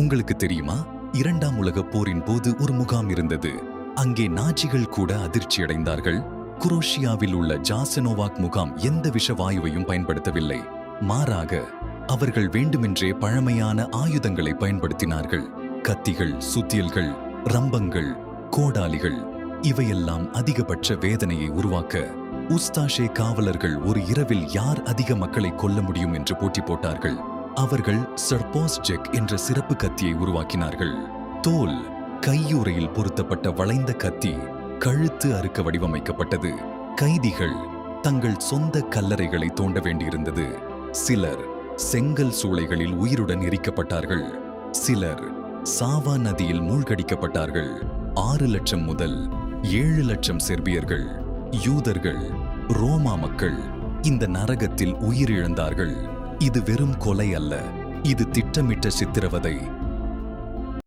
உங்களுக்கு தெரியுமா, இரண்டாம் உலகப் போரின் போது ஒரு முகாம் இருந்தது. அங்கே நாஜிகள் கூட அதிர்ச்சியடைந்தார்கள். குரோஷியாவில் உள்ள ஜாசனோவாக் முகாம் எந்த விஷவாயுவையும் பயன்படுத்தவில்லை. மாறாக அவர்கள் வேண்டுமென்றே பழமையான ஆயுதங்களை பயன்படுத்தினார்கள். கத்திகள், சுத்தியல்கள், ரம்பங்கள், கோடாலிகள், இவையெல்லாம் அதிகபட்ச வேதனையை உருவாக்க உஸ்தாஷே காவலர்கள் ஒரு இரவில் யார் அதிக மக்களை கொல்ல முடியும் என்று போட்டி போட்டார்கள். அவர்கள் சர்போஸ்ஜெக் என்ற சிறப்பு கத்தியை உருவாக்கினார்கள். தோல், கையுறையில் பொருத்தப்பட்ட வளைந்த கத்தி, கழுத்து அறுக்க வடிவமைக்கப்பட்டது. கைதிகள் தங்கள் சொந்த கல்லறைகளை தோண்ட வேண்டியிருந்தது. சிலர் செங்கல் சூளைகளில் உயிருடன் எரிக்கப்பட்டார்கள். சிலர் சாவா நதியில் மூழ்கடிக்கப்பட்டார்கள். 6 லட்சம் முதல் 7 லட்சம் செர்பியர்கள், யூதர்கள், ரோமா மக்கள் இந்த நரகத்தில் உயிரிழந்தார்கள். இது வெறும் கொலை அல்ல, இது திட்டமிட்ட சித்திரவதை.